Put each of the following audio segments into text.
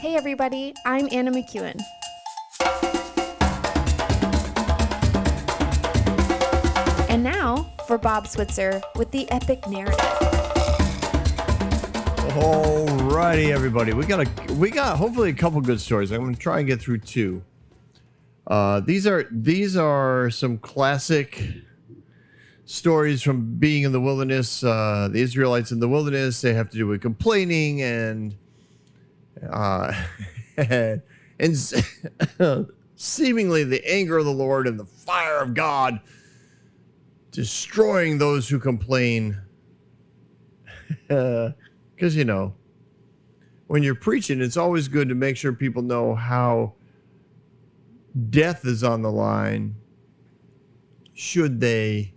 Hey everybody, I'm Anna McEwen. And now for Bob Switzer with the Epic Narrative. Alrighty, everybody. We got hopefully a couple good stories. I'm going to try and get through two. These are some classic stories from being in the wilderness. The Israelites in the wilderness, they have to do with complaining and seemingly the anger of the Lord and the fire of God destroying those who complain. Because, you know, when you're preaching, it's always good to make sure people know how death is on the line should they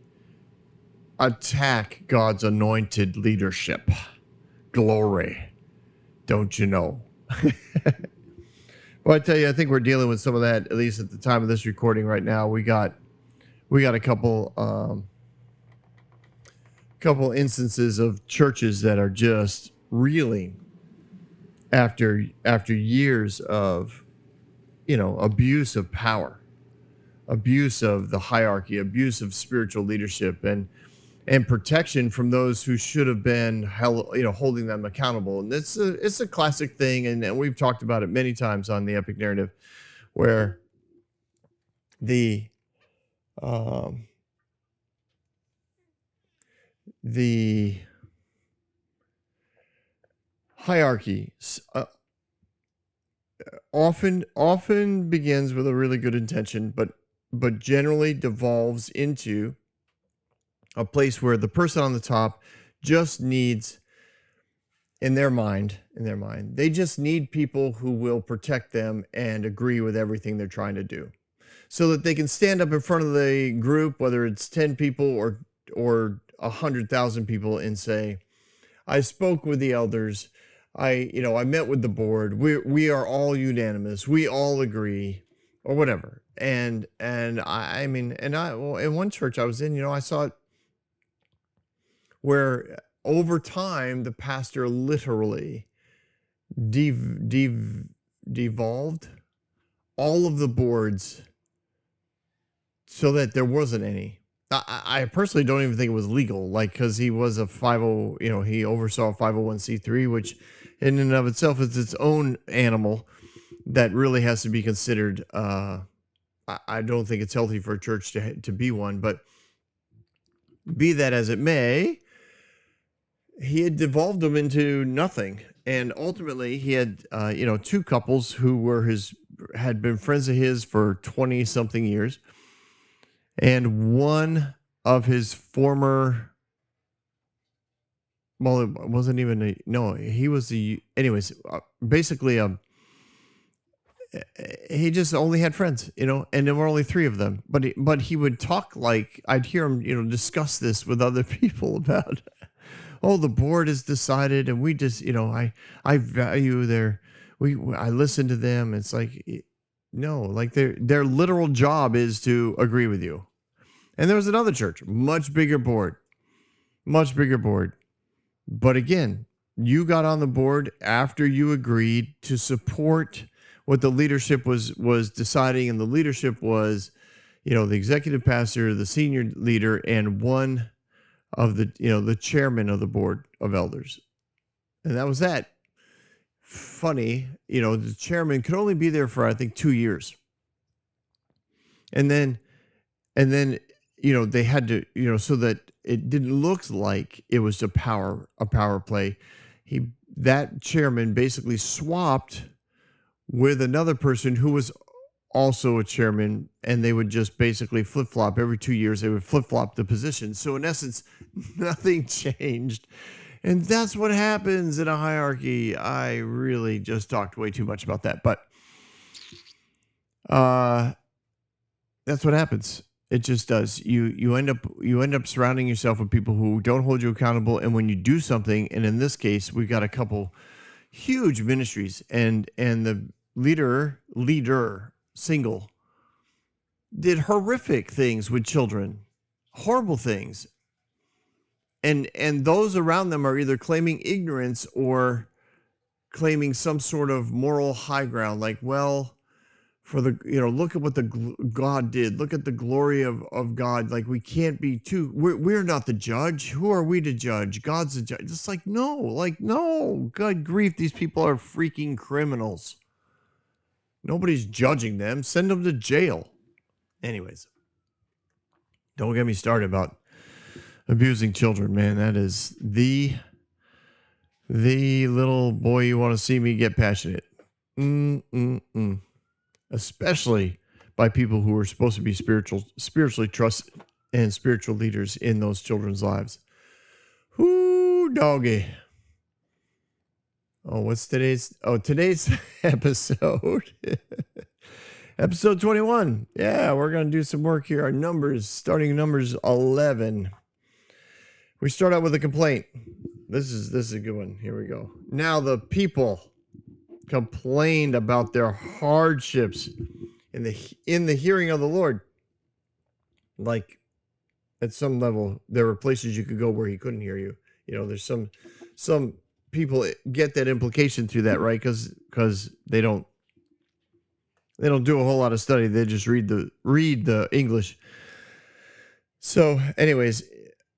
attack God's anointed leadership. Glory. Don't you know? Well, I tell you, I think we're dealing with some of that, at least at the time of this recording right now. We got a couple instances of churches that are just reeling after years of, you know, abuse of power, abuse of the hierarchy, abuse of spiritual leadership, and protection from those who should have been held, you know, holding them accountable. And it's a classic thing, and we've talked about it many times on the Epic Narrative, where the hierarchy often begins with a really good intention, but generally devolves into a place where the person on the top just needs, in their mind, they just need people who will protect them and agree with everything they're trying to do, so that they can stand up in front of the group, whether it's 10 people or 100,000 people, and say, I spoke with the elders. I met with the board. We are all unanimous. We all agree, or whatever. And in one church I was in, I saw it where over time the pastor literally devolved all of the boards so that there wasn't any. I personally don't even think it was legal, because he was a 50, he oversaw a 501c3, which in and of itself is its own animal that really has to be considered. I don't think it's healthy for a church to be one, but be that as it may, he had devolved them into nothing. And ultimately he had, two couples who had been friends of his for 20 something years. And one of his former, well, it wasn't even he was basically he just only had friends, and there were only 3 of them. But he would talk like I'd hear him, discuss this with other people about, oh, the board has decided, and we just, I value I listen to them. It's like, no, like their literal job is to agree with you. And there was another church, much bigger board. But again, you got on the board after you agreed to support what the leadership was deciding, and the leadership was, the executive pastor, the senior leader, and one of the chairman of the board of elders. And that was that. Funny, the chairman could only be there for, I think, 2 years. And then they had to, so that it didn't look like it was a power play. That chairman basically swapped with another person who was also a chairman, and they would just basically flip-flop every 2 years. They would flip-flop the position. So in essence, nothing changed. And that's what happens in a hierarchy. I really just talked way too much about that, but that's what happens. It just does. You end up surrounding yourself with people who don't hold you accountable. And when you do something, and in this case, we've got a couple huge ministries, and the leader single did horrific things with children, horrible things. And those around them are either claiming ignorance or claiming some sort of moral high ground, like, well, for the, look at what God did. Look at the glory of God. Like, we can't be too, we're not the judge. Who are we to judge? God's the judge. It's like, no, good grief. These people are freaking criminals. Nobody's judging them. Send them to jail. Anyways, don't get me started about abusing children, man. That is the little boy you want to see me get passionate. Especially by people who are supposed to be spiritually trusted and spiritual leaders in those children's lives. Whoo, doggy. Oh, what's today's episode? Episode 21. Yeah, we're going to do some work here. Our numbers, starting Numbers 11. We start out with a complaint. This is a good one. Here we go. Now the people complained about their hardships in the hearing of the Lord. Like, at some level, there were places you could go where he couldn't hear you. There's some people get that implication through that, right? Because they don't do a whole lot of study. They just read the English. So, anyways,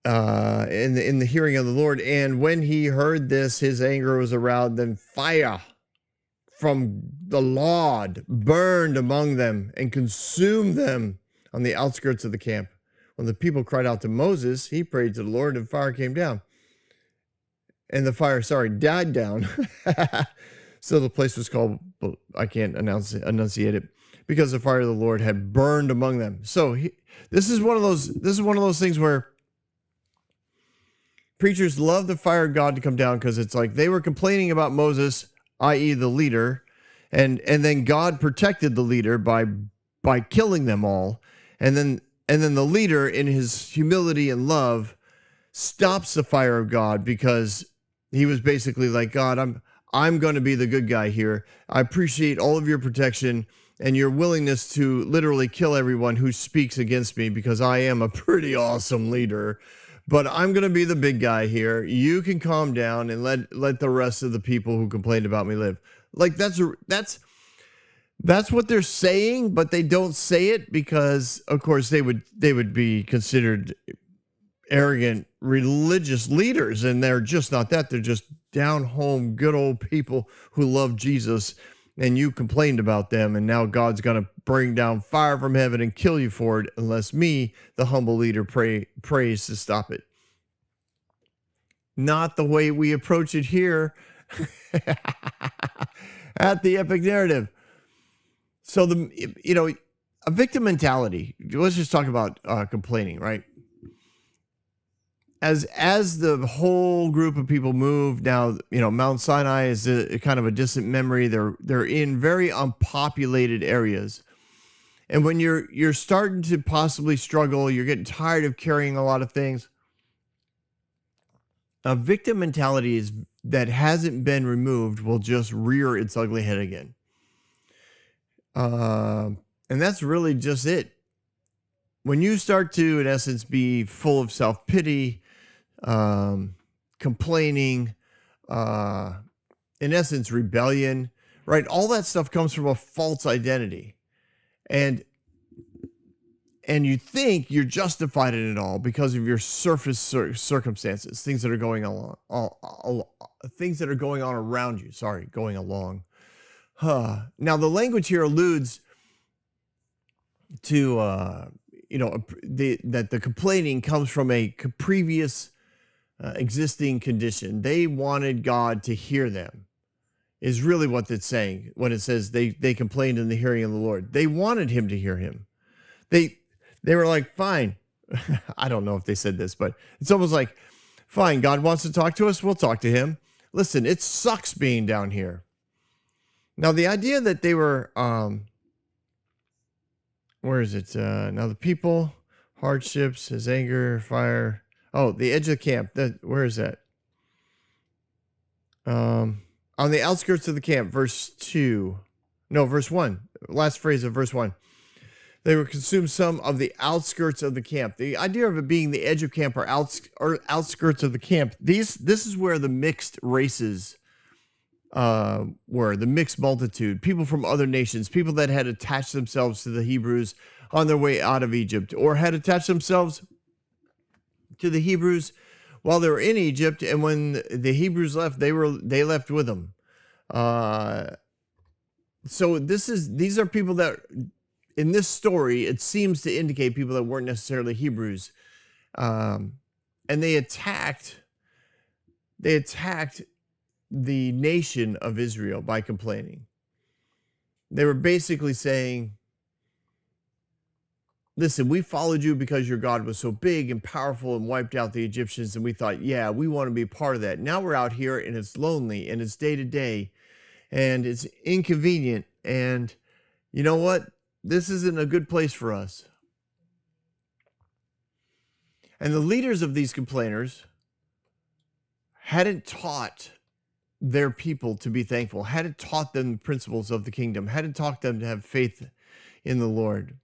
in the hearing of the Lord, and when he heard this, his anger was aroused. Then fire from the Lord burned among them and consumed them on the outskirts of the camp. When the people cried out to Moses, he prayed to the Lord, and fire came down. And the fire, died down. So the place was called, I can't enunciate it, because the fire of the Lord had burned among them. So this is one of those things where preachers love the fire of God to come down, because it's like they were complaining about Moses, i.e. the leader, and then God protected the leader by killing them all. And then the leader, in his humility and love, stops the fire of God, because he was basically like, God, I'm going to be the good guy here. I appreciate all of your protection and your willingness to literally kill everyone who speaks against me, because I am a pretty awesome leader. But I'm going to be the big guy here. You can calm down and let the rest of the people who complained about me live. Like, that's what they're saying, but they don't say it because, of course, they would be considered arrogant religious leaders, and they're just not that. They're just down home, good old people who love Jesus, and you complained about them, and now God's going to bring down fire from heaven and kill you for it, unless me, the humble leader, prays to stop it. Not the way we approach it here at the Epic Narrative. So a victim mentality. Let's just talk about complaining, right? As the whole group of people move now, Mount Sinai is a kind of a distant memory. They're in very unpopulated areas, and when you're starting to possibly struggle, you're getting tired of carrying a lot of things. A victim mentality that hasn't been removed will just rear its ugly head again, and that's really just it. When you start to, in essence, be full of self-pity, complaining, in essence, rebellion, right? All that stuff comes from a false identity. And you think you're justified in it all because of your surface circumstances, things that are going on, things that are going on around you. Sorry, going along. Now, the language here alludes to, that the complaining comes from a previous existing condition. They wanted God to hear them, is really what it's saying when it says they complained in the hearing of the Lord. They wanted him to hear him. They were like, fine. I don't know if they said this, but it's almost like, fine, God wants to talk to us, we'll talk to him. Listen, it sucks being down here. Now, the idea that they were, where is it? Now the people, hardships, his anger, fire. Oh, the edge of the camp. Where is that? On the outskirts of the camp, verse 1. Last phrase of verse 1. They were consumed some of the outskirts of the camp. The idea of it being the edge of camp or outskirts of the camp. This is where the mixed races were the mixed multitude, people from other nations, people that had attached themselves to the Hebrews on their way out of Egypt, or had attached themselves to the Hebrews while they were in Egypt, and when the Hebrews left, they left with them. So these are people that, in this story, it seems to indicate people that weren't necessarily Hebrews, and they attacked the nation of Israel by complaining. They were basically saying, listen, we followed you because your God was so big and powerful and wiped out the Egyptians, and we thought, yeah, we want to be a part of that. Now we're out here and it's lonely and it's day to day and it's inconvenient, and you know what? This isn't a good place for us. And the leaders of these complainers hadn't taught their people to be thankful, hadn't taught them the principles of the kingdom, hadn't taught them to have faith in the Lord.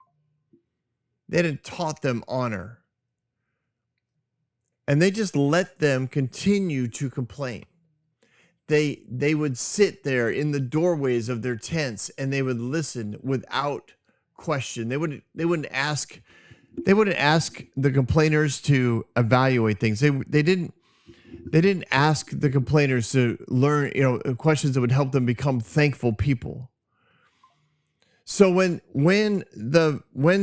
They hadn't taught them honor. And they just let them continue to complain. They would sit there in the doorways of their tents and they would listen without question. They wouldn't ask the complainers to evaluate things. They didn't ask the complainers to learn, questions that would help them become thankful people. So when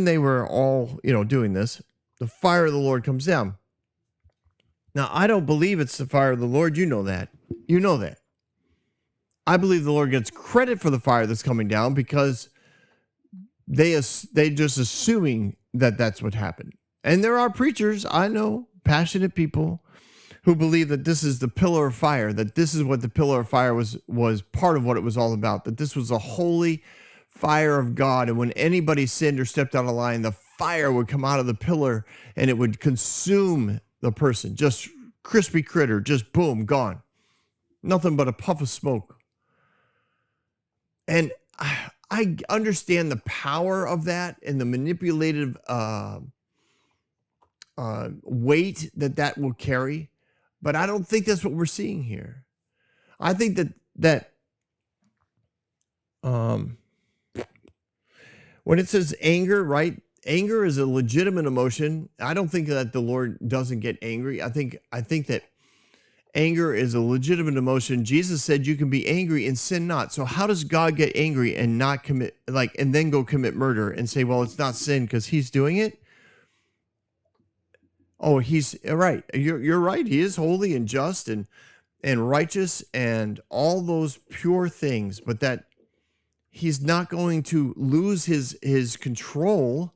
they were all, doing this, the fire of the Lord comes down. Now, I don't believe it's the fire of the Lord. You know that. You know that. I believe the Lord gets credit for the fire that's coming down because they just assuming that that's what happened. And there are preachers, I know, passionate people who believe that this is the pillar of fire, that this is what the pillar of fire was part of what it was all about, that this was a holy fire of God. And when anybody sinned or stepped out of line, the fire would come out of the pillar and it would consume the person. Just crispy critter, just boom, gone. Nothing but a puff of smoke. And I understand the power of that and the manipulative weight that will carry, but I don't think that's what we're seeing here. I think that when it says anger, right? Anger is a legitimate emotion. I don't think that the Lord doesn't get angry. I think that anger is a legitimate emotion. Jesus said you can be angry and sin not. So how does God get angry and not commit, and then go commit murder and say, well, it's not sin because he's doing it? Oh, he's right. You're right. He is holy and just and righteous and all those pure things, but that he's not going to lose his control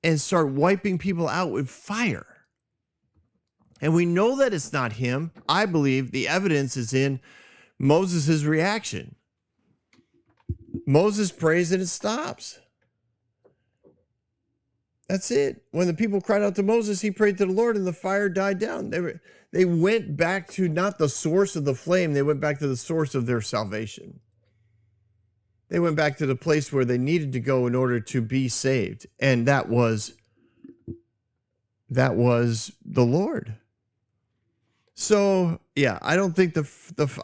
and start wiping people out with fire. And we know that it's not him. I believe the evidence is in Moses' reaction. Moses prays and it stops. That's it. When the people cried out to Moses, he prayed to the Lord and the fire died down. They went back to not the source of the flame. They went back to the source of their salvation. They went back to the place where they needed to go in order to be saved. And that was the Lord. So, yeah, I don't think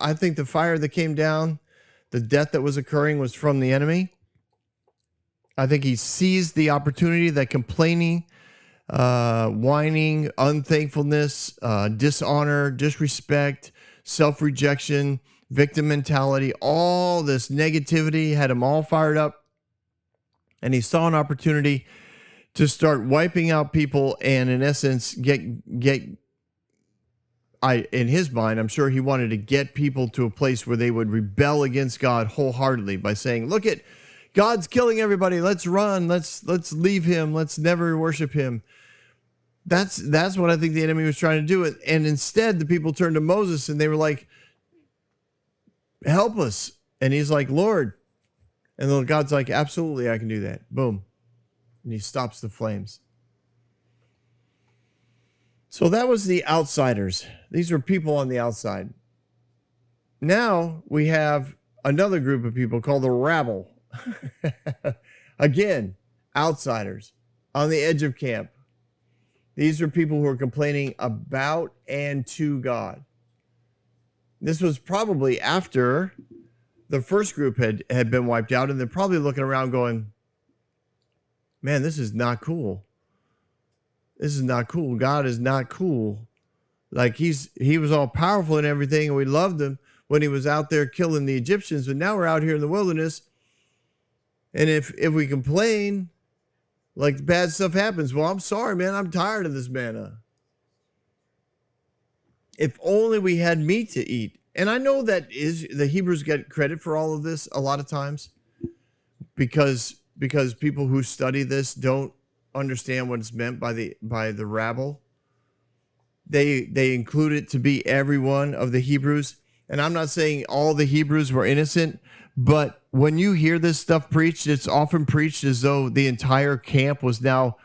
I think the fire that came down, the death that was occurring was from the enemy. I think he seized the opportunity that complaining, whining, unthankfulness, dishonor, disrespect, self-rejection, victim mentality, all this negativity had him all fired up. And he saw an opportunity to start wiping out people and, in essence, in his mind, I'm sure he wanted to get people to a place where they would rebel against God wholeheartedly by saying, look at God's killing everybody. Let's run. Let's leave him. Let's never worship him. That's what I think the enemy was trying to do. And instead, the people turned to Moses and they were like, help us. And he's like, Lord. And then God's like, absolutely, I can do that. Boom. And he stops the flames. So that was the outsiders. These were people on the outside. Now we have another group of people called the rabble. Again, outsiders on the edge of camp. These are people who are complaining about and to God. This was probably after the first group had been wiped out, and they're probably looking around going, man, this is not cool. This is not cool. God is not cool. Like he was all powerful and everything, and we loved him when he was out there killing the Egyptians, but now we're out here in the wilderness, and if we complain, like bad stuff happens. Well, I'm sorry, man. I'm tired of this manna. If only we had meat to eat. And I know that is the Hebrews get credit for all of this a lot of times because people who study this don't understand what it's meant by the rabble. They include it to be every one of the Hebrews. And I'm not saying all the Hebrews were innocent, but when you hear this stuff preached, it's often preached as though the entire camp was now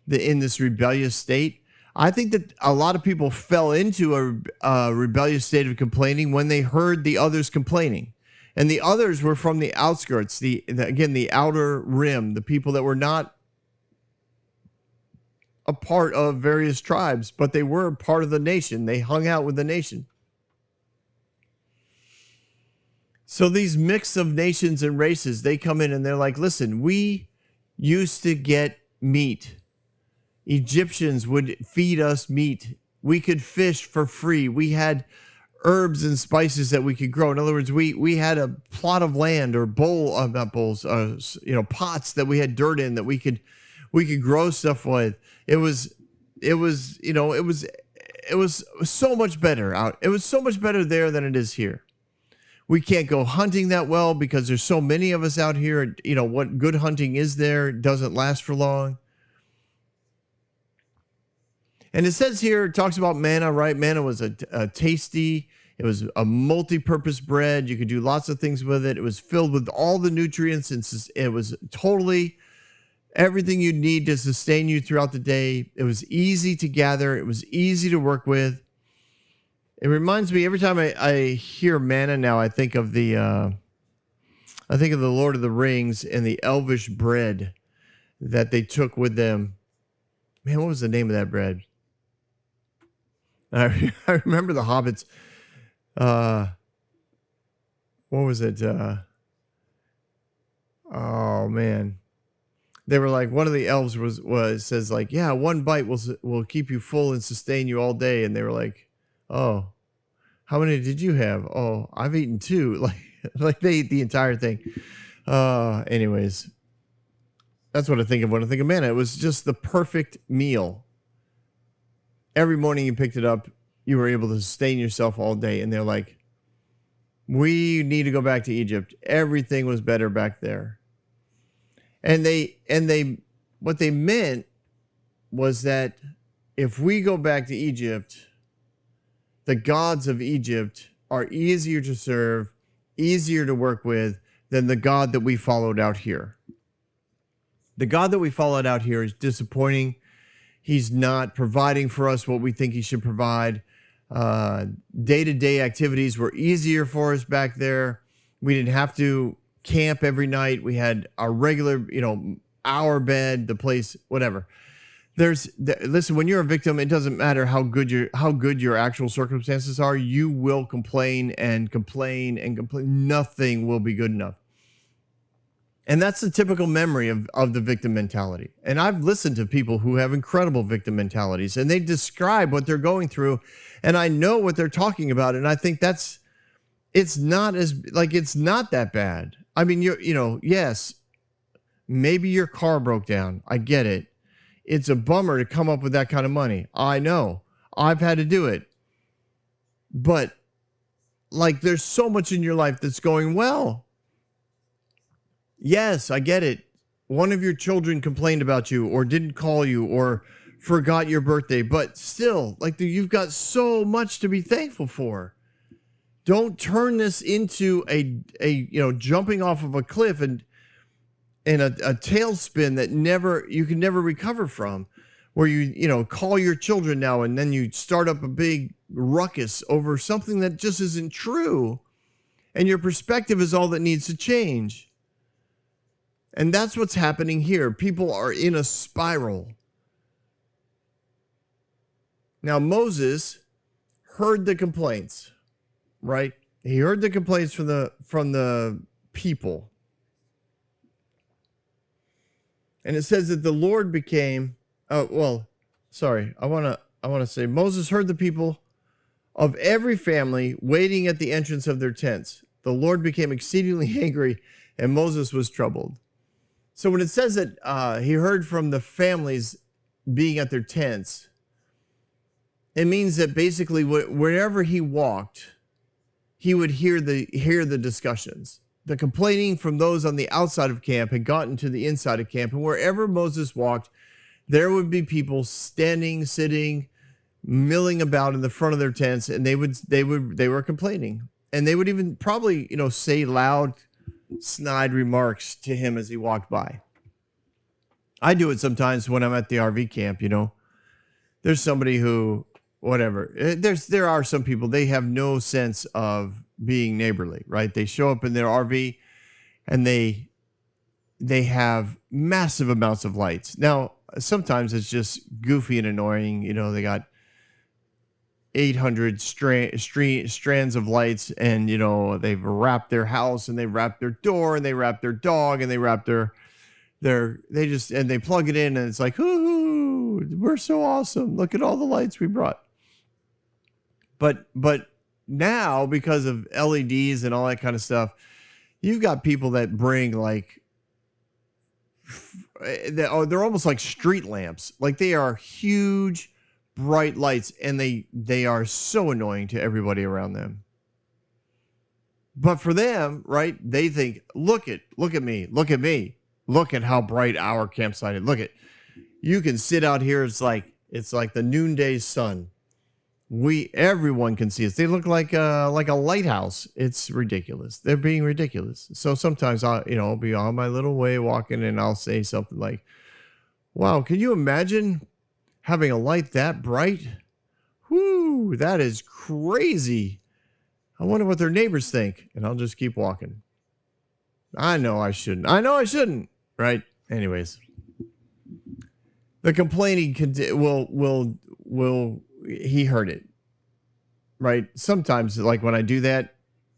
in this rebellious state. I think that a lot of people fell into a rebellious state of complaining when they heard the others complaining. And the others were from the outskirts, the outer rim, the people that were not a part of various tribes, but they were part of the nation. They hung out with the nation. So these mix of nations and races, they come in and they're like, listen, we used to get meat. Egyptians would feed us meat. We could fish for free. We had herbs and spices that we could grow. In other words, we had a plot of land or pots that we had dirt in that we could grow stuff with. It was so much better out. It was so much better there than it is here. We can't go hunting that well because there's so many of us out here. You know, what good hunting is there doesn't last for long. And it says here, it talks about manna, right? Manna was a tasty, it was a multi-purpose bread. You could do lots of things with it. It was filled with all the nutrients, and it was totally everything you need to sustain you throughout the day. It was easy to gather. It was easy to work with. It reminds me, every time I hear manna now, I think of the Lord of the Rings and the elvish bread that they took with them. Man, what was the name of that bread? I remember the hobbits. What was it? Oh man, they were like, one of the elves says like, yeah, one bite will keep you full and sustain you all day. And they were like, oh, how many did you have? Oh, I've eaten 2. Like they eat the entire thing. Anyways, that's what I think of when I think of manna. It was just the perfect meal. Every morning you picked it up, you were able to sustain yourself all day. And they're like, we need to go back to Egypt. Everything was better back there. And what they meant was that if we go back to Egypt, the gods of Egypt are easier to serve, easier to work with than the God that we followed out here. The God that we followed out here is disappointing. He's not providing for us what we think he should provide. Day-to-day activities were easier for us back there. We didn't have to camp every night. We had our regular, our bed, the place, whatever. Listen, when you're a victim, it doesn't matter how good your actual circumstances are. You will complain and complain and complain. Nothing will be good enough. And that's the typical memory of the victim mentality. And I've listened to people who have incredible victim mentalities, and they describe what they're going through, and I know what they're talking about. And I think it's not that bad. I mean, yes, maybe your car broke down. I get it. It's a bummer to come up with that kind of money. I know. I've had to do it. But there's so much in your life that's going well. Yes, I get it. One of your children complained about you or didn't call you or forgot your birthday, but still, you've got so much to be thankful for. Don't turn this into a jumping off of a cliff and a tailspin that you can never recover from, where you call your children now and then you start up a big ruckus over something that just isn't true, and your perspective is all that needs to change. And that's what's happening here. People are in a spiral. Now, Moses heard the complaints. right? He heard the complaints from the people. And it says that the Lord became, I want to say Moses heard the people of every family waiting at the entrance of their tents. The Lord became exceedingly angry, and Moses was troubled. So when it says that he heard from the families being at their tents, it means that basically wherever he walked, he would hear the discussions. The complaining from those on the outside of camp had gotten to the inside of camp, and wherever Moses walked, there would be people standing, sitting, milling about in the front of their tents, and they were complaining, and they would even probably say loud, snide remarks to him as he walked by. I do it sometimes when I'm at the RV camp. There's somebody who, whatever. There are some people, they have no sense of being neighborly, right? They show up in their RV and they have massive amounts of lights. Now, sometimes it's just goofy and annoying. They got 800 strands of lights, and they've wrapped their house, and they wrap their door, and they wrap their dog, and they wrap and they plug it in, and it's like, ooh, we're so awesome. Look at all the lights we brought. But now, because of LEDs and all that kind of stuff, you've got people that bring they're almost like street lamps. Like, they are huge, bright lights, and they are so annoying to everybody around them. But for them, right, they think, look at me, look at how bright our campsite is. You can sit out here. It's like the noonday sun. Everyone can see us. They look like a lighthouse. It's ridiculous. They're being ridiculous. So sometimes I'll be on my little way walking, and I'll say something like, wow, can you imagine having a light that bright? Whoo, that is crazy. I wonder what their neighbors think. And I'll just keep walking. I know I shouldn't. Right? Anyways. The complaining he heard it. Right? Sometimes, like when I do that,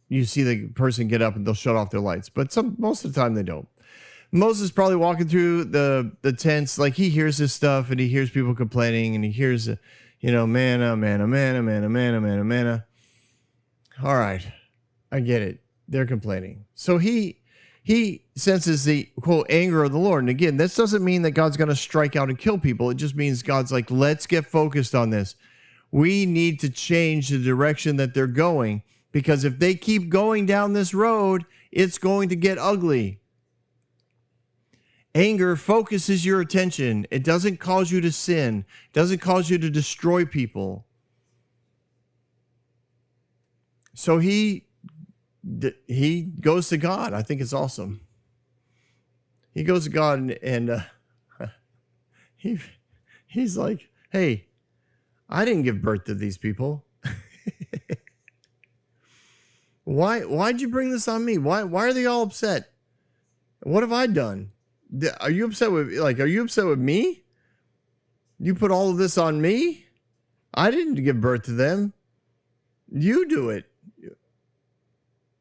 you see the person get up and they'll shut off their lights. But most of the time they don't. Moses probably walking through the tents, like he hears this stuff, and he hears people complaining, and he hears, manna, manna, manna, manna, manna, manna, manna. All right, I get it. They're complaining. So he senses the, quote, anger of the Lord. And again, this doesn't mean that God's going to strike out and kill people. It just means God's like, let's get focused on this. We need to change the direction that they're going, because if they keep going down this road, it's going to get ugly. Anger focuses your attention. It doesn't cause you to sin. It doesn't cause you to destroy people. So he goes to God. I think it's awesome. He goes to God and he's like, hey, I didn't give birth to these people. Why'd you bring this on me? Why are they all upset? What have I done? Are you upset with me? You put all of this on me? I didn't give birth to them. You do it.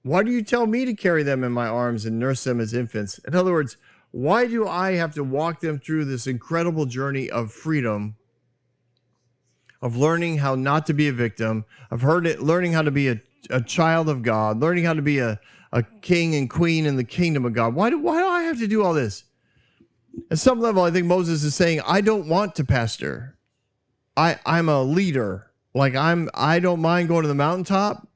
Why do you tell me to carry them in my arms and nurse them as infants? In other words, why do I have to walk them through this incredible journey of freedom, of learning how not to be a victim, of learning how to be a child of God, learning how to be a king and queen in the kingdom of God? Why do I have to do all this? At some level, I think Moses is saying, I don't want to pastor. I'm a leader. Like I don't mind going to the mountaintop,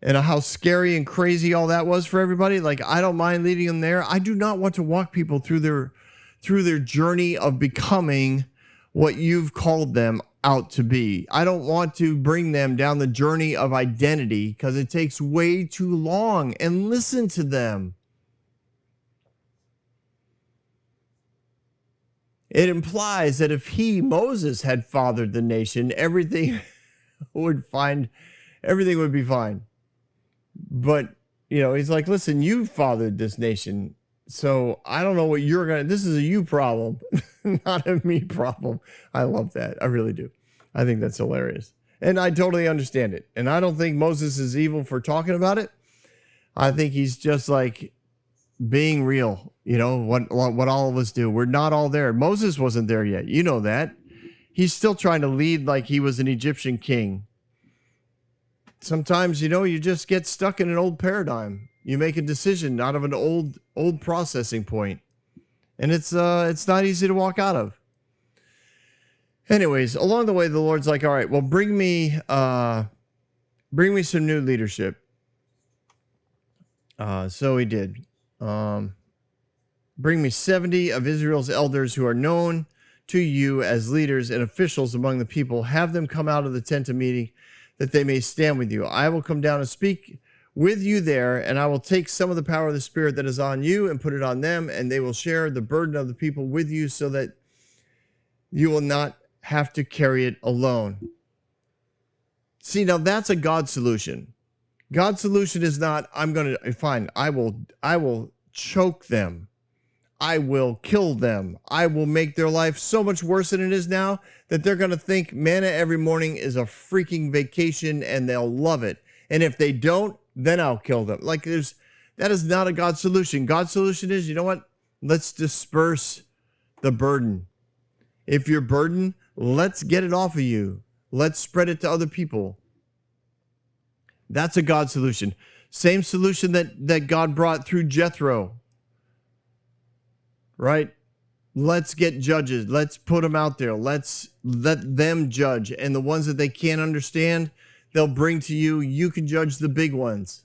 and how scary and crazy all that was for everybody. Like, I don't mind leading them there. I do not want to walk people through their journey of becoming what you've called them out to be. I don't want to bring them down the journey of identity, because it takes way too long. And listen to them. It implies that if Moses, had fathered the nation, everything would be fine. But, he's like, listen, you fathered this nation. So I don't know what this is a you problem, not a me problem. I love that. I really do. I think that's hilarious. And I totally understand it. And I don't think Moses is evil for talking about it. I think he's just like being real, what all of us do. We're not all there. Moses wasn't there yet. You know that. He's still trying to lead like he was an Egyptian king. Sometimes, you just get stuck in an old paradigm. You make a decision out of an old processing point. And it's not easy to walk out of. Anyways, along the way, the Lord's like, all right, well, bring me some new leadership. So he did. Bring me 70 of Israel's elders who are known to you as leaders and officials among the people. Have them come out of the tent of meeting that they may stand with you. I will come down and speak with you there, and I will take some of the power of the Spirit that is on you and put it on them, and they will share the burden of the people with you so that you will not have to carry it alone. See, now that's a God solution. God's solution is not, I will choke them. I will kill them. I will make their life so much worse than it is now that they're going to think manna every morning is a freaking vacation and they'll love it. And if they don't, then I'll kill them. That is not a God solution. God's solution is, you know what? Let's disperse the burden. If you're burdened, let's get it off of you. Let's spread it to other people. That's a God solution. Same solution that God brought through Jethro. Right? Let's get judges. Let's put them out there. Let's let them judge. And the ones that they can't understand, they'll bring to you. You can judge the big ones.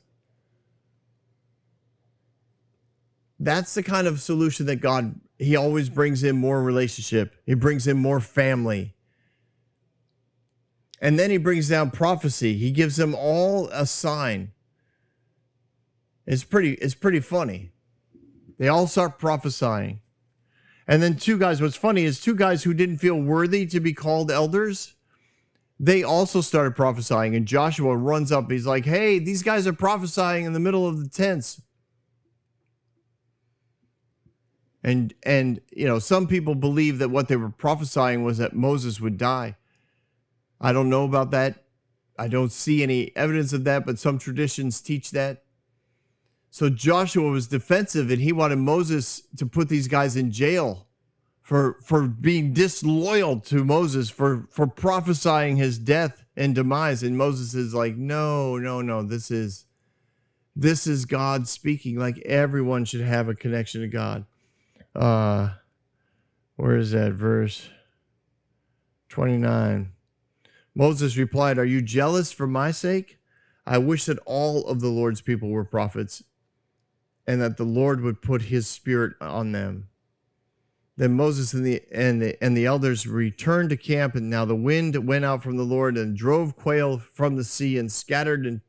That's the kind of solution that God, he always brings in more relationship. He brings in more family. And then he brings down prophecy. He gives them all a sign. It's pretty funny. They all start prophesying. And then what's funny is two guys who didn't feel worthy to be called elders, they also started prophesying. And Joshua runs up. He's like, hey, these guys are prophesying in the middle of the tents. And some people believe that what they were prophesying was that Moses would die. I don't know about that. I don't see any evidence of that, but some traditions teach that. So Joshua was defensive, and he wanted Moses to put these guys in jail for being disloyal to Moses, for prophesying his death and demise. And Moses is like, no, this is God speaking. Like, everyone should have a connection to God. Where is that verse? 29. Moses replied, are you jealous for my sake? I wish that all of the Lord's people were prophets, and that the Lord would put his spirit on them. Then Moses and the elders returned to camp, and now the wind went out from the Lord and drove quail from the sea and scattered in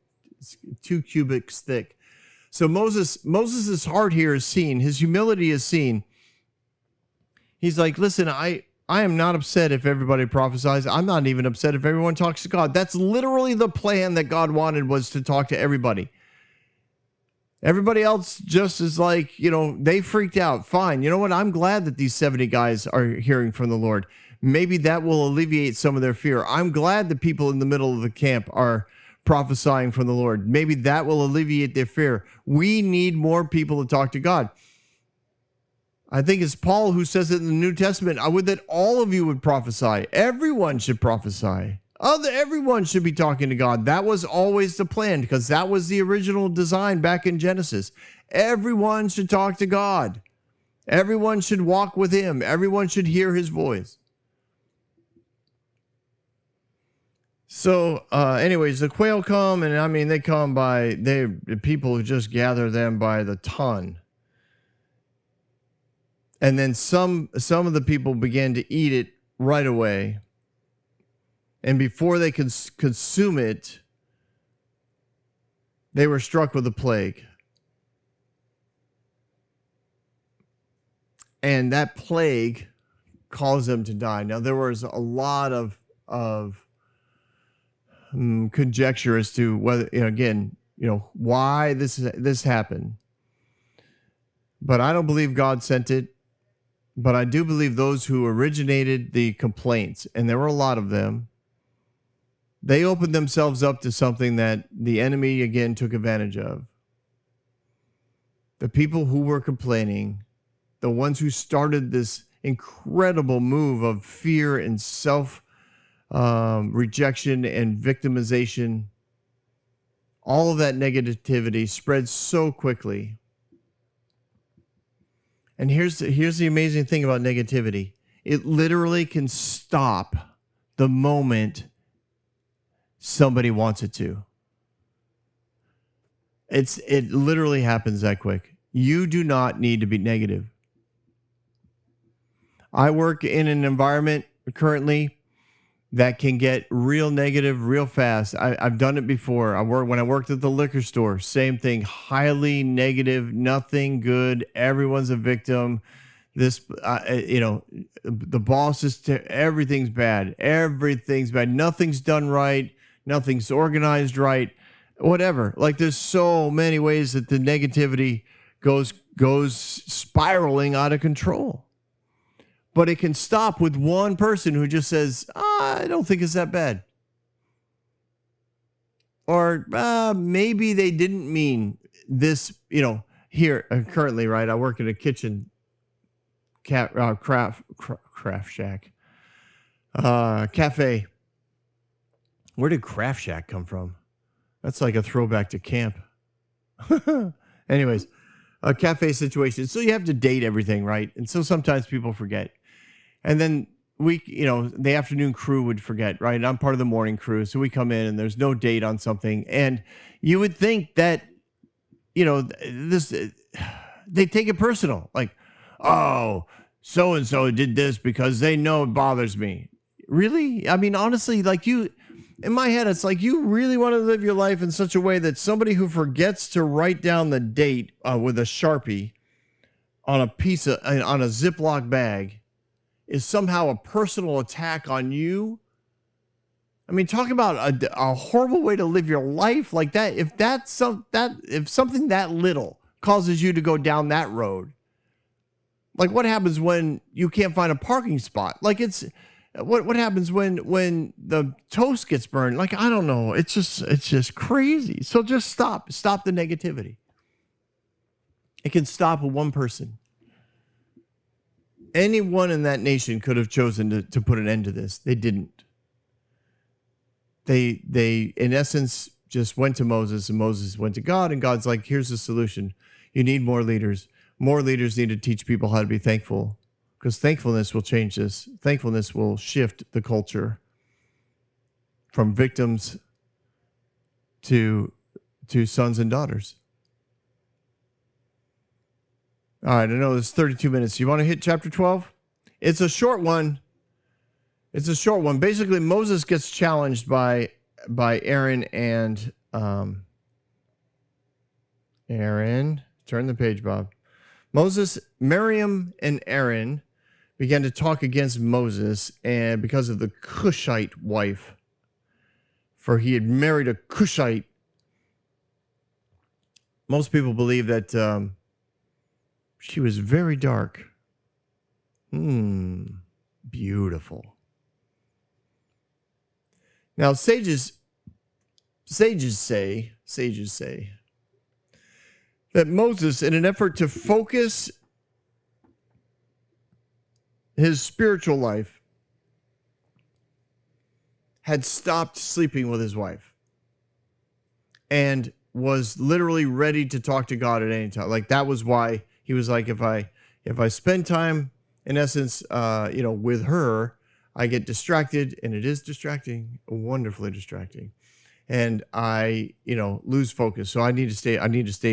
2 cubits thick. So Moses' heart here is seen. His humility is seen. He's like, listen, I am not upset if everybody prophesies. I'm not even upset if everyone talks to God. That's literally the plan that God wanted, was to talk to everybody. Everybody else just is like, they freaked out. Fine. You know what? I'm glad that these 70 guys are hearing from the Lord. Maybe that will alleviate some of their fear. I'm glad the people in the middle of the camp are prophesying from the Lord. Maybe that will alleviate their fear. We need more people to talk to God. I think it's Paul who says it in the New Testament. I would that all of you would prophesy. Everyone should prophesy. Everyone should be talking to God. That was always the plan, because that was the original design back in Genesis. Everyone should talk to God. Everyone should walk with him. Everyone should hear his voice. So anyways, the quail come, and they come by, the people just gather them by the ton. And then some of the people began to eat it right away. And before they could consume it, they were struck with a plague. And that plague caused them to die. Now, there was a lot of conjecture as to whether, why this happened. But I don't believe God sent it. But I do believe those who originated the complaints, and there were a lot of them, They opened themselves up to something that the enemy again took advantage of. The people who were complaining, the ones who started this incredible move of fear and self rejection and victimization, all of that negativity spread so quickly. And here's the amazing thing about negativity. It literally can stop the moment somebody wants it to. It literally happens that quick. You do not need to be negative. I work in an environment currently that can get real negative real fast. I've done it before. When I worked at the liquor store, same thing, highly negative, nothing good. Everyone's a victim. This, the boss is, everything's bad. Everything's bad. Nothing's done right. Nothing's organized right. Whatever. Like there's so many ways that the negativity goes spiraling out of control. But it can stop with one person who just says, I don't think it's that bad. Or maybe they didn't mean this, here currently, right? I work in a kitchen craft shack, cafe. Where did Craft Shack come from? That's like a throwback to camp. Anyways, a cafe situation. So you have to date everything, right? And so sometimes people forget. And then the afternoon crew would forget, right? And I'm part of the morning crew. So we come in and there's no date on something. And you would think that, they take it personal. Like, oh, so-and-so did this because they know it bothers me. Really? I mean, honestly, like in my head, it's like you really want to live your life in such a way that somebody who forgets to write down the date with a Sharpie on a Ziploc bag is somehow a personal attack on you. I mean, talk about a horrible way to live your life like that. If something that little causes you to go down that road, like what happens when you can't find a parking spot? Like what happens when the toast gets burned? Like, I don't know. It's just crazy. So just stop the negativity. It can stop with one person. Anyone in that nation could have chosen to put an end to this. They didn't. They in essence just went to Moses, and Moses went to God, and God's like, here's the solution. You need more leaders. More leaders need to teach people how to be thankful, because thankfulness will change this. Thankfulness will shift the culture from victims to sons and daughters. All right, I know it's 32 minutes. You want to hit chapter 12? It's a short one. Basically, Moses gets challenged by Aaron and Aaron. Turn the page, Bob. Miriam and Aaron began to talk against Moses, and because of the Cushite wife, for he had married a Cushite. Most people believe that she was very dark. Beautiful. Now, sages say that Moses, in an effort to focus his spiritual life, had stopped sleeping with his wife and was literally ready to talk to God at any time. Like, that was why he was like, if I spend time, in essence, with her, I get distracted, and it is distracting, wonderfully distracting. And I, lose focus. So I need to stay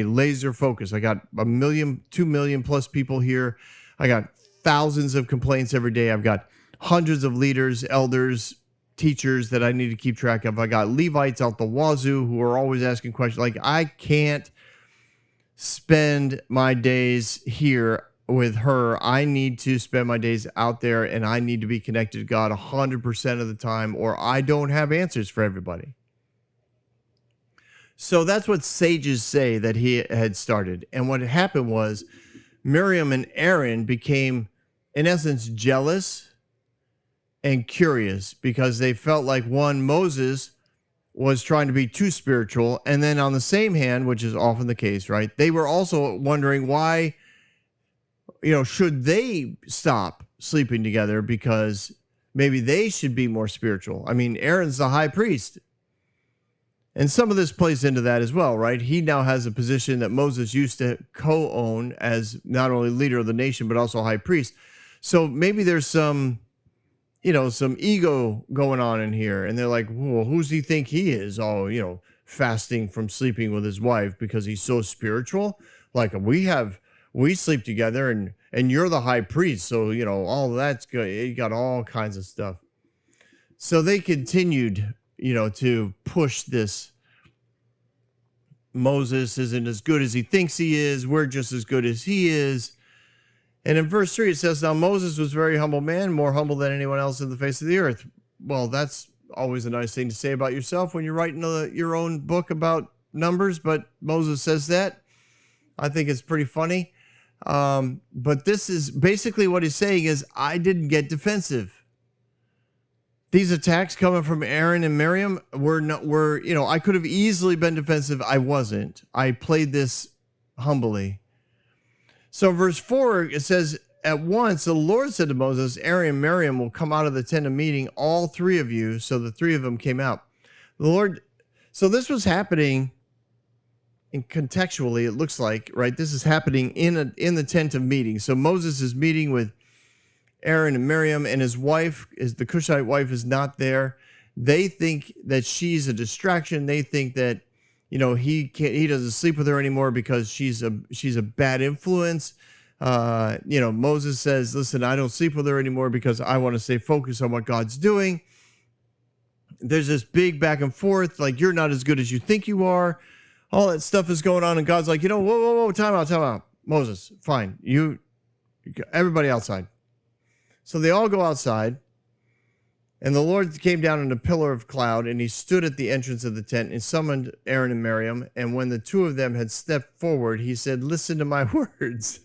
laser focused. I got 2 million plus people here. I got thousands of complaints every day. I've got hundreds of leaders, elders, teachers that I need to keep track of. I got Levites out the wazoo who are always asking questions. Like, I can't spend my days here with her. I need to spend my days out there, and I need to be connected to God 100% of the time, or I don't have answers for everybody. So that's what sages say that he had started. And what happened was Miriam and Aaron became, in essence, jealous and curious because they felt like, one, Moses was trying to be too spiritual. And then on the same hand, which is often the case, right? They were also wondering why, should they stop sleeping together because maybe they should be more spiritual. I mean, Aaron's the high priest. And some of this plays into that as well, right? He now has a position that Moses used to co-own as not only leader of the nation, but also high priest. So maybe there's some ego going on in here. And they're like, well, who does he think he is? Oh, fasting from sleeping with his wife because he's so spiritual. Like we sleep together and you're the high priest. So, all that's good. You got all kinds of stuff. So they continued, to push this. Moses isn't as good as he thinks he is. We're just as good as he is. And in verse 3, it says, now Moses was a very humble man, more humble than anyone else in the face of the earth. Well, that's always a nice thing to say about yourself when you're writing your own book about numbers, but Moses says that. I think it's pretty funny. But this is basically what he's saying is, I didn't get defensive. These attacks coming from Aaron and Miriam I could have easily been defensive. I wasn't. I played this humbly. So verse 4, it says, at once the Lord said to Moses, Aaron and Miriam will come out of the tent of meeting, all three of you. So the three of them came out. So this was happening, and contextually, it looks like, right? This is happening in the tent of meeting. So Moses is meeting with Aaron and Miriam, and his wife, the Cushite wife, is not there. They think that she's a distraction. They think that, he doesn't sleep with her anymore because she's a bad influence. Moses says, listen, I don't sleep with her anymore because I want to stay focused on what God's doing. There's this big back and forth, like, you're not as good as you think you are. All that stuff is going on, and God's like, whoa, time out. Moses, fine. Everybody outside. So they all go outside, and the Lord came down in a pillar of cloud, and he stood at the entrance of the tent and summoned Aaron and Miriam. And when the two of them had stepped forward, he said, listen to my words.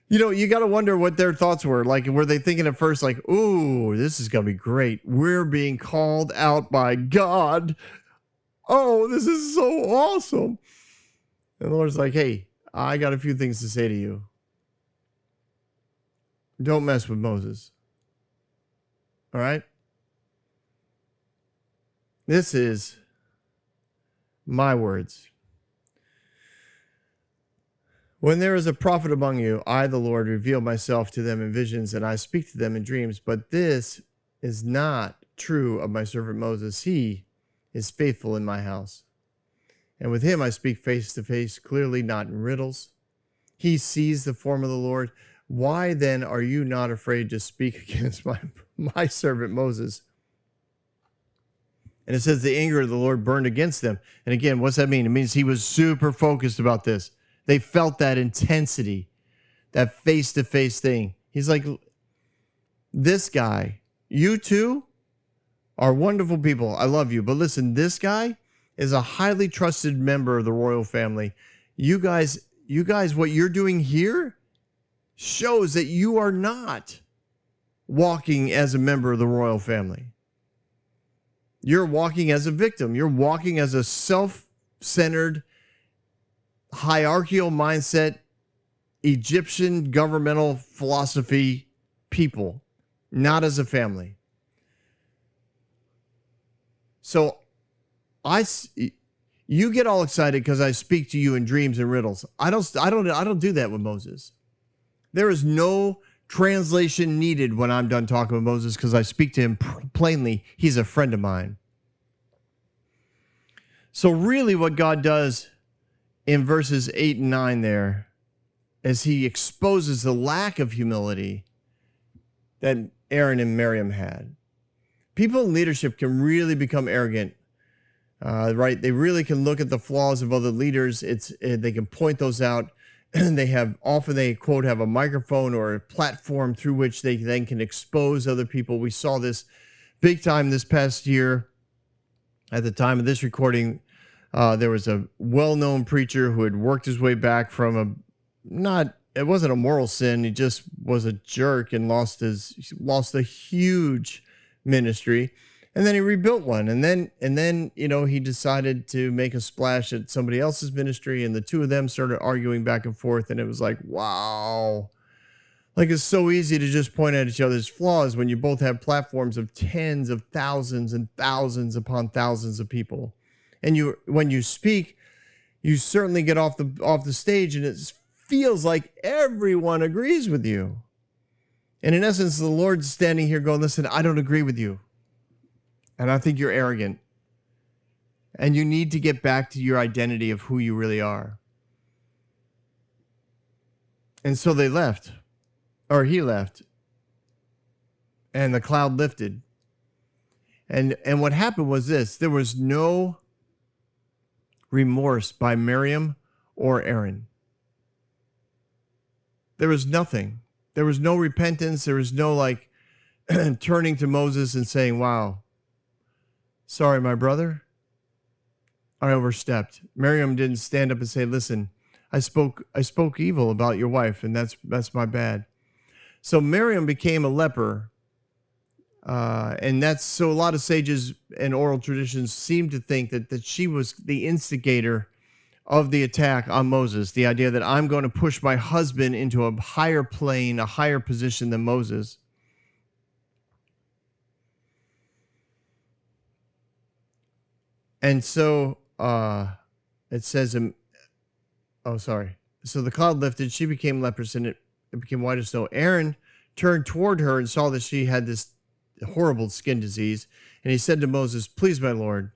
You got to wonder what their thoughts were. Like, were they thinking at first, like, ooh, this is going to be great. We're being called out by God. Oh, this is so awesome. And the Lord's like, hey, I got a few things to say to you. Don't mess with Moses. All right? This is my words. When there is a prophet among you, I, the Lord, reveal myself to them in visions, and I speak to them in dreams. But this is not true of my servant Moses. He is faithful in my house. And with him I speak face to face, clearly, not in riddles. He sees the form of the Lord. Why then are you not afraid to speak against my servant Moses? And it says the anger of the Lord burned against them. And again, what's that mean? It means he was super focused about this. They felt that intensity, that face-to-face thing. He's like, this guy, you two are wonderful people. I love you. But listen, this guy is a highly trusted member of the royal family. You guys, what you're doing here shows that you are not walking as a member of the royal family. You're walking as a victim. You're walking as a self-centered, hierarchical mindset, Egyptian governmental philosophy people, not as a family. So you get all excited because I speak to you in dreams and riddles. I don't do that with Moses. There is no translation needed when I'm done talking with Moses because I speak to him plainly. He's a friend of mine. So really what God does in verses 8 and 9 there is he exposes the lack of humility that Aaron and Miriam had. People in leadership can really become arrogant, right? They really can look at the flaws of other leaders. They can point those out. They quote have a microphone or a platform through which they then can expose other people. We saw this big time this past year. At the time of this recording, there was a well-known preacher who had worked his way back from it wasn't a moral sin. He just was a jerk and lost a huge ministry. And then he rebuilt one. And then, he decided to make a splash at somebody else's ministry. And the two of them started arguing back and forth. And it was like, wow. Like, it's so easy to just point at each other's flaws when you both have platforms of tens of thousands and thousands upon thousands of people. And when you speak, you certainly get off the stage and it feels like everyone agrees with you. And in essence, the Lord's standing here going, listen, I don't agree with you. And I think you're arrogant. And you need to get back to your identity of who you really are. And so they left. Or he left. And the cloud lifted. And what happened was this. There was no remorse by Miriam or Aaron. There was nothing. There was no repentance. There was no turning to Moses and saying, wow, sorry, my brother, I overstepped. Miriam didn't stand up and say, listen, I spoke evil about your wife, and that's my bad. So Miriam became a leper. And so a lot of sages and oral traditions seem to think that she was the instigator of the attack on Moses. The idea that I'm going to push my husband into a higher plane, a higher position than Moses. And so it says, so the cloud lifted, she became leprous, and it became white as snow. Aaron turned toward her and saw that she had this horrible skin disease. And he said to Moses, please, my Lord,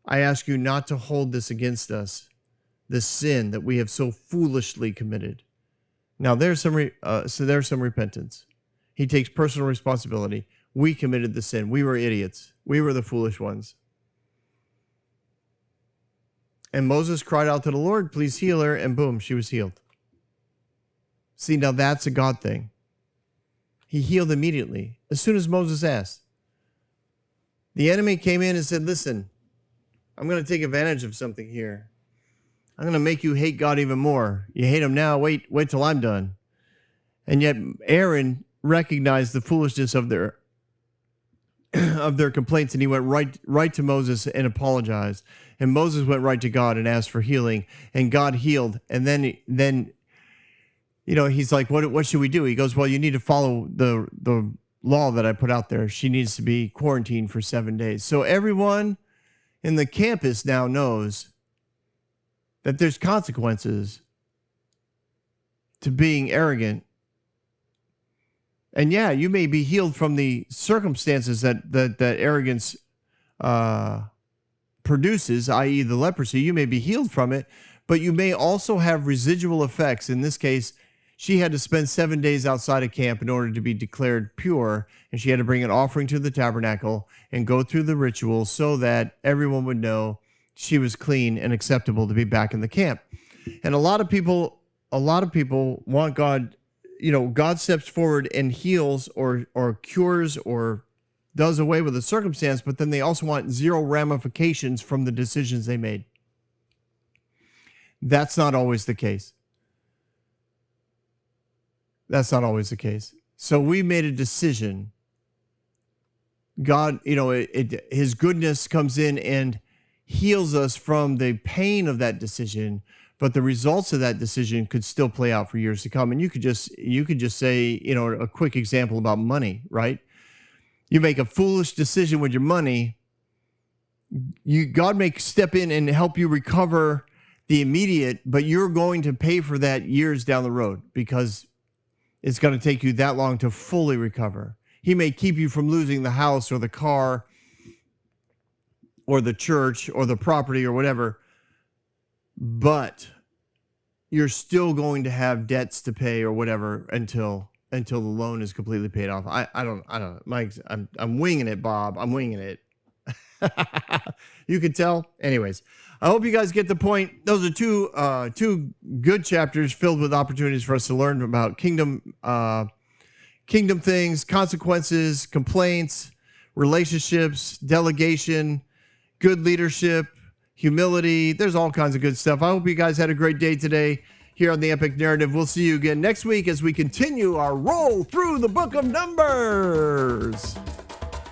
I ask you not to hold this against us, this sin that we have so foolishly committed. Now there's some repentance. He takes personal responsibility. We committed the sin. We were idiots. We were the foolish ones. And Moses cried out to the Lord, please heal her. And boom, she was healed. See, now that's a God thing. He healed immediately, as soon as Moses asked. The enemy came in and said, listen, I'm going to take advantage of something here. I'm going to make you hate God even more. You hate him now, wait till I'm done. And yet Aaron recognized the foolishness of their complaints, and he went right to Moses and apologized. And Moses went right to God and asked for healing, and God healed. And then he's like, what should we do? He goes, well, you need to follow the law that I put out there. She needs to be quarantined for 7 days. So everyone in the campus now knows that there's consequences to being arrogant. And yeah, you may be healed from the circumstances that arrogance produces, i.e. the leprosy. You may be healed from it, but you may also have residual effects. In this case, she had to spend 7 days outside of camp in order to be declared pure, and she had to bring an offering to the tabernacle and go through the ritual so that everyone would know she was clean and acceptable to be back in the camp. And a lot of people want God, God steps forward and heals or cures or does away with a circumstance, but then they also want zero ramifications from the decisions they made. That's not always the case. That's not always the case. So we made a decision. God, his goodness comes in and heals us from the pain of that decision, but the results of that decision could still play out for years to come. And you could just say, a quick example about money, right? You make a foolish decision with your money. God may step in and help you recover the immediate, but you're going to pay for that years down the road because it's going to take you that long to fully recover. He may keep you from losing the house or the car or the church or the property or whatever, but you're still going to have debts to pay or whatever until the loan is completely paid off. I don't know. Mike, I'm winging it, Bob. I'm winging it. You can tell. Anyways, I hope you guys get the point. Those are two good chapters filled with opportunities for us to learn about kingdom things, consequences, complaints, relationships, delegation, good leadership, humility. There's all kinds of good stuff. I hope you guys had a great day today here on the Epic Narrative. We'll see you again next week as we continue our roll through the book of Numbers.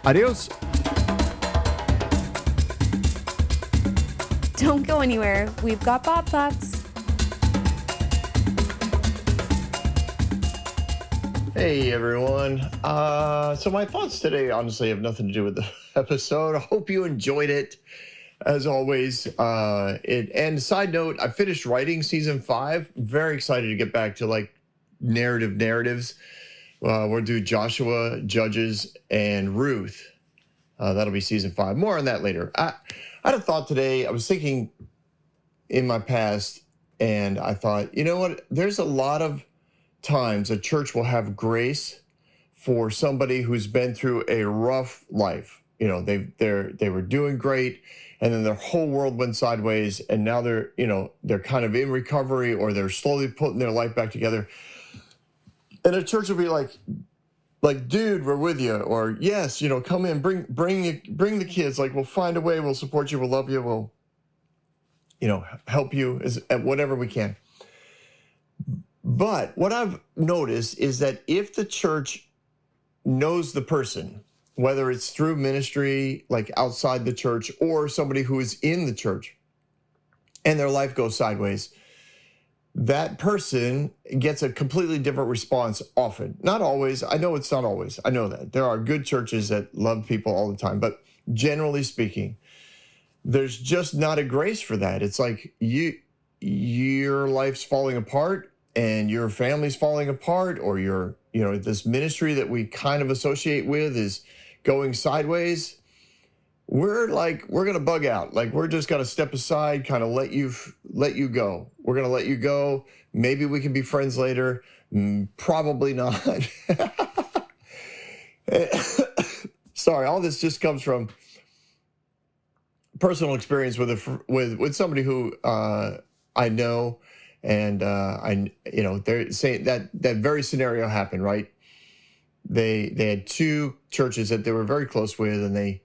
Adios. Don't go anywhere. We've got Bob Thoughts. Hey everyone. So my thoughts today honestly have nothing to do with the episode. I hope you enjoyed it. As always, and side note, I finished writing season 5. Very excited to get back to like narratives. We'll do Joshua, Judges, and Ruth. That'll be season 5. More on that later. I had a thought today. I was thinking in my past, and I thought, you know what? There's a lot of times a church will have grace for somebody who's been through a rough life. You know, they were doing great, and then their whole world went sideways, and now they're kind of in recovery, or they're slowly putting their life back together. And a church will be like, dude, we're with you, or yes, come in, bring the kids. Like, we'll find a way, we'll support you, we'll love you, we'll, help you at whatever we can. But what I've noticed is that if the church knows the person, whether it's through ministry, like outside the church, or somebody who is in the church, and their life goes sideways, that person gets a completely different response often. Not always. I know it's not always. I know that. There are good churches that love people all the time. But generally speaking, there's just not a grace for that. It's like your life's falling apart and your family's falling apart, or this ministry that we kind of associate with is going sideways. We're going to bug out. Like, we're just going to step aside, kind of let you go. We're going to let you go. Maybe we can be friends later. Probably not. Sorry, all this just comes from personal experience with somebody who I know, and they're saying that very scenario happened, right? They had 2 churches that they were very close with, and they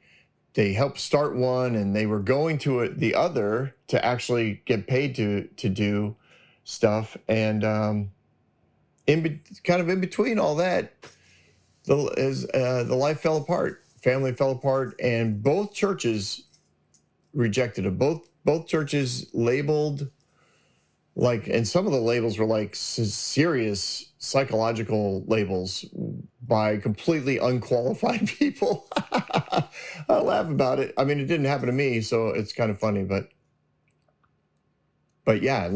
helped start one, and they were going to the other to actually get paid to do stuff. And in between all that, the life fell apart, family fell apart, and both churches rejected it. Both churches labeled, and some of the labels were like serious psychological labels by completely unqualified people. I laugh about it. I mean, it didn't happen to me, so it's kind of funny, but yeah,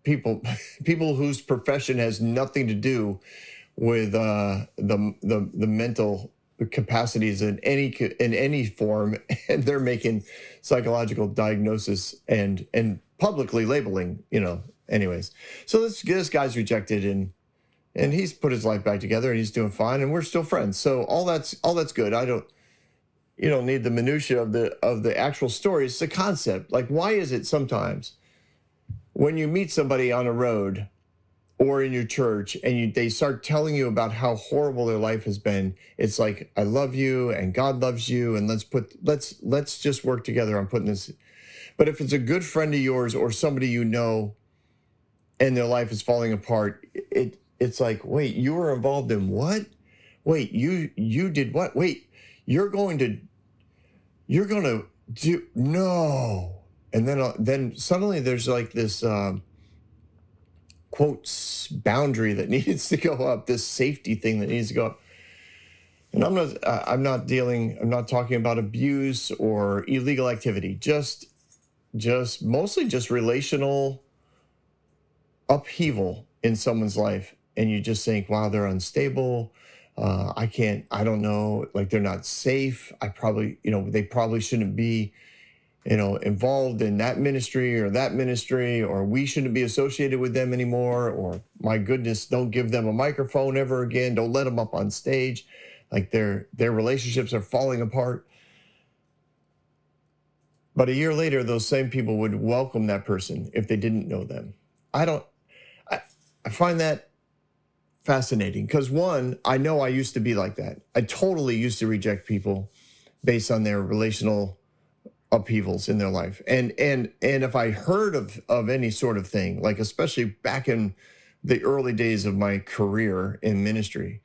people whose profession has nothing to do with the mental capacities in any form, and they're making psychological diagnosis and publicly labeling, anyways. So this guy's rejected, and he's put his life back together, and he's doing fine, and we're still friends. So all that's good. You don't need the minutia of the actual story. It's the concept. Like, why is it sometimes when you meet somebody on a road or in your church, and they start telling you about how horrible their life has been, it's like, I love you and God loves you, and let's just work together on putting this. But if it's a good friend of yours or somebody you know, and their life is falling apart, it's like, wait, you were involved in what? Wait, you did what? Wait, you're going to do no. And then suddenly there's like this quote boundary that needs to go up, this safety thing that needs to go up. And I'm not talking about abuse or illegal activity, just mostly just relational upheaval in someone's life. And you just think, wow, they're unstable. I don't know, like, they're not safe. They probably shouldn't be, involved in that ministry, or we shouldn't be associated with them anymore. Or, my goodness, don't give them a microphone ever again. Don't let them up on stage. Like, their relationships are falling apart. But a year later, those same people would welcome that person if they didn't know them. I find that fascinating, because one, I know I used to be like that. I totally used to reject people based on their relational upheavals in their life. And if I heard of any sort of thing, like especially back in the early days of my career in ministry,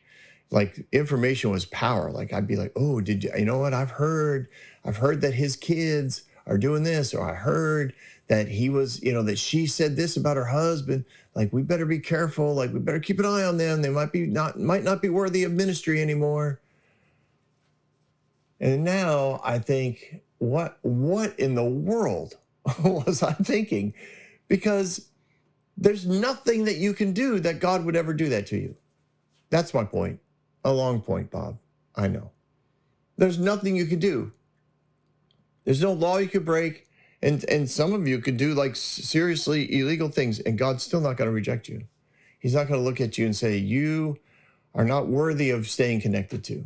like, information was power. Like, I'd be like, oh, you know what? I've heard that his kids are doing this, or I heard that he was, that she said this about her husband. Like, we better be careful. Like, we better keep an eye on them. They might not be worthy of ministry anymore. And now I think, what in the world was I thinking? Because there's nothing that you can do that God would ever do that to you. That's my point. A long point, Bob. I know. There's nothing you can do. There's no law you could break. And some of you could do like seriously illegal things, and God's still not going to reject you. He's not going to look at you and say, you are not worthy of staying connected to.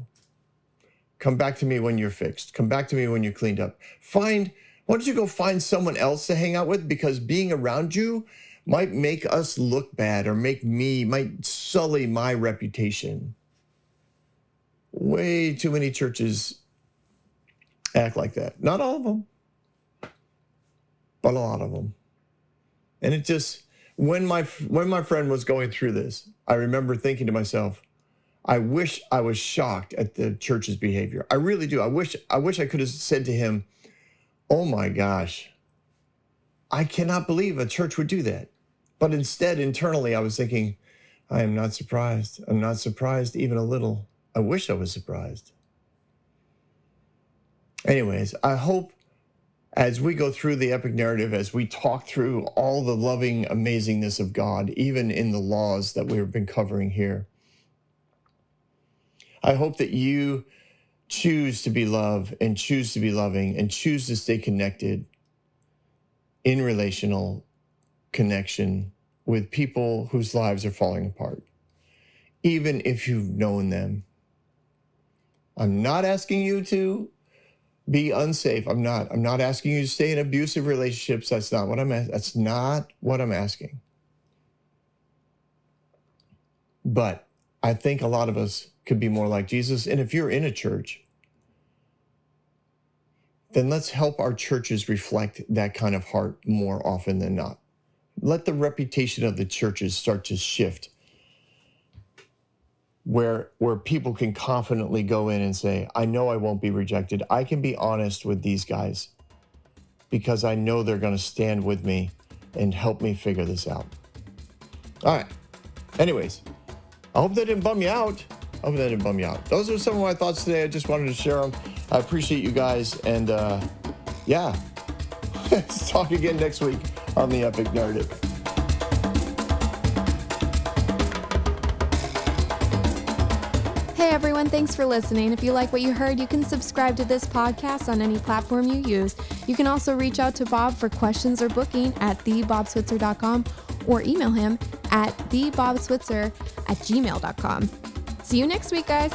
Come back to me when you're fixed. Come back to me when you're cleaned up. Why don't you go find someone else to hang out with? Because being around you might make us look bad, or might sully my reputation. Way too many churches act like that. Not all of them, but a lot of them. And it just, when my friend was going through this, I remember thinking to myself, I wish I was shocked at the church's behavior. I really do. I wish I could have said to him, oh my gosh, I cannot believe a church would do that. But instead, internally, I was thinking, I am not surprised. I'm not surprised even a little. I wish I was surprised. Anyways, I hope as we go through the epic narrative, as we talk through all the loving amazingness of God, even in the laws that we've been covering here, I hope that you choose to be love and choose to be loving and choose to stay connected in relational connection with people whose lives are falling apart, even if you've known them. I'm not asking you to be unsafe. I'm not asking you to stay in abusive relationships. That's not what I'm asking. But I think a lot of us could be more like Jesus. And if you're in a church, then let's help our churches reflect that kind of heart more often than not. Let the reputation of the churches start to shift, where people can confidently go in and say, I know I won't be rejected. I can be honest with these guys because I know they're going to stand with me and help me figure this out. All right. Anyways, I hope that didn't bum you out. Those are some of my thoughts today. I just wanted to share them. I appreciate you guys. And yeah, let's talk again next week on The Epic Narrative. Hey everyone, thanks for listening. If you like what you heard, you can subscribe to this podcast on any platform you use. You can also reach out to Bob for questions or booking at thebobswitzer.com or email him at thebobswitzer@gmail.com. See you next week, guys.